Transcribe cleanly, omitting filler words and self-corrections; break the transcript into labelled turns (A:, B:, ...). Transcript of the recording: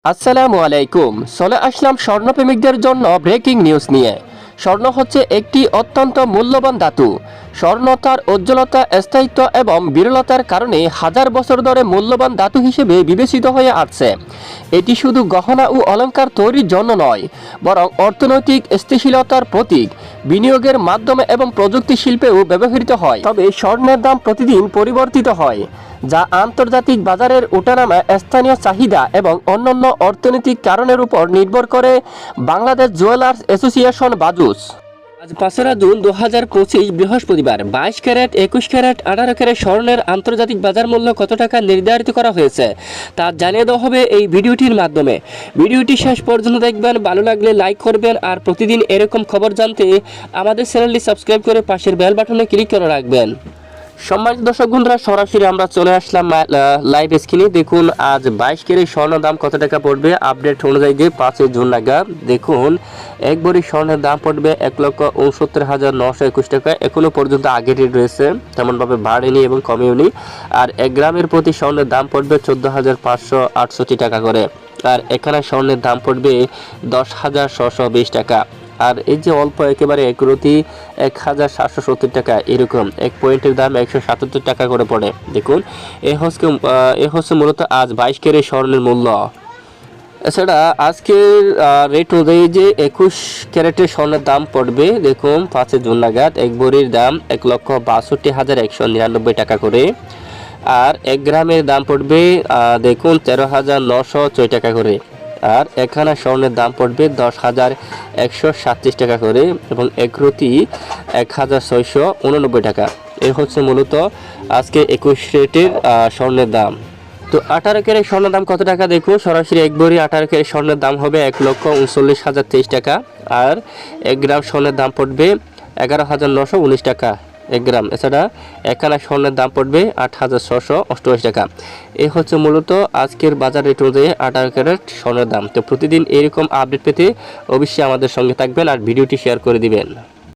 A: আসসালামু আলাইকুম। চলে আসলাম স্বর্ণপ্রেমিকদের জন্য ব্রেকিং নিউজ নিয়ে। স্বর্ণ হচ্ছে একটি অত্যন্ত মূল্যবান ধাতু। স্বর্ণ তার উজ্জ্বলতা, স্থায়িত্ব এবং বিরলতার কারণে হাজার বছর ধরে মূল্যবান ধাতু হিসেবে বিবেচিত হয়ে আসছে। এটি শুধু গহনা ও অলংকার তৈরির জন্য নয়, বরং অর্থনৈতিক স্থিতিশীলতার প্রতীক, বিনিয়োগের মাধ্যমে এবং প্রযুক্তি শিল্পেও ব্যবহৃত হয়। তবে স্বর্ণের দাম প্রতিদিন পরিবর্তিত হয়, যা আন্তর্জাতিক বাজারের ওঠানামা, স্থানীয় চাহিদা এবং অন্যান্য অর্থনৈতিক কারণের উপর নির্ভর করে। বাংলাদেশ জুয়েলার্স অ্যাসোসিয়েশন বাজুস আজ 5 জুন 2025 বৃহস্পতিবার 22 ক্যারেট, 21 ক্যারেট, 18 ক্যারেট স্বর্ণের আন্তর্জাতিক বাজার মূল্য কত টাকা নির্ধারিত করা হয়েছে তা জানিয়ে দেওয়া হবে এই ভিডিওটির মাধ্যমে। ভিডিওটি শেষ পর্যন্ত দেখবেন, ভালো লাগলে লাইক করবেন আর প্রতিদিন এরকম খবর জানতে আমাদের চ্যানেলটি সাবস্ক্রাইব করে পাশের বেল বাটনে ক্লিক করে রাখবেন। সম্মানিত দর্শক বন্ধুরা, সরাসরি আমরা চলে আসলাম লাইভ স্ক্রিনে। দেখুন আজ 22 ক্যারেট স্বর্ণ দাম কত টাকা পড়বে আপডেট অনুযায়ী 5 জুন নাগাদ। দেখুন এক ভরি স্বর্ণের দাম পড়বে 1,69,921 টাকা। এখনো পর্যন্ত আগের রেট রয়েছে, তেমনভাবে বাড়েনি এবং কমেওনি। আর 1 গ্রামের প্রতি স্বর্ণের দাম পড়বে 14,568 টাকা করে। আর এখানে স্বর্ণের দাম পড়বে 10,620 টাকা। আর এই যে অল্প একেবারে একরতি 1,770 টাকা, এরকম এক পয়েন্টের দাম 177 টাকা করে পড়ে। দেখুন এ হচ্ছে মূলত আজ 22 ক্যারেট স্বর্ণের মূল্য। এছাড়া আজকের রেট অনুযায়ী যে 21 ক্যারেটের স্বর্ণের দাম পড়বে, দেখুন 5 জুন নাগাদ এক ভরির দাম 1,62,199 টাকা করে। আর 1 গ্রামের দাম পড়বে দেখুন 13,906 টাকা করে। আর এখানে স্বর্ণের দাম পড়বে 10,137 টাকা করে এবং একরতি 1,689 টাকা। এই হচ্ছে মূলত আজকে 21 রেটের স্বর্ণের দাম। তো 18 ক্যারেট স্বর্ণের দাম কত টাকা দেখুন। সরাসরি এক ভরি 18 ক্যারেট স্বর্ণের দাম হবে 1,39,023 টাকা। আর 1 গ্রাম স্বর্ণের দাম পড়বে 11,919 টাকা 1 গ্রাম। এছাড়া এখানে স্বর্ণের দাম পড়বে 8,688 টাকা। এই হচ্ছে মূলত আজকের বাজার রেট অনুযায়ী 18 ক্যারেট স্বর্ণের দাম। তো প্রতিদিন এরকম আপডেট পেতে অবশ্যই আমাদের সঙ্গে থাকবেন আর ভিডিওটি শেয়ার করে দিবেন।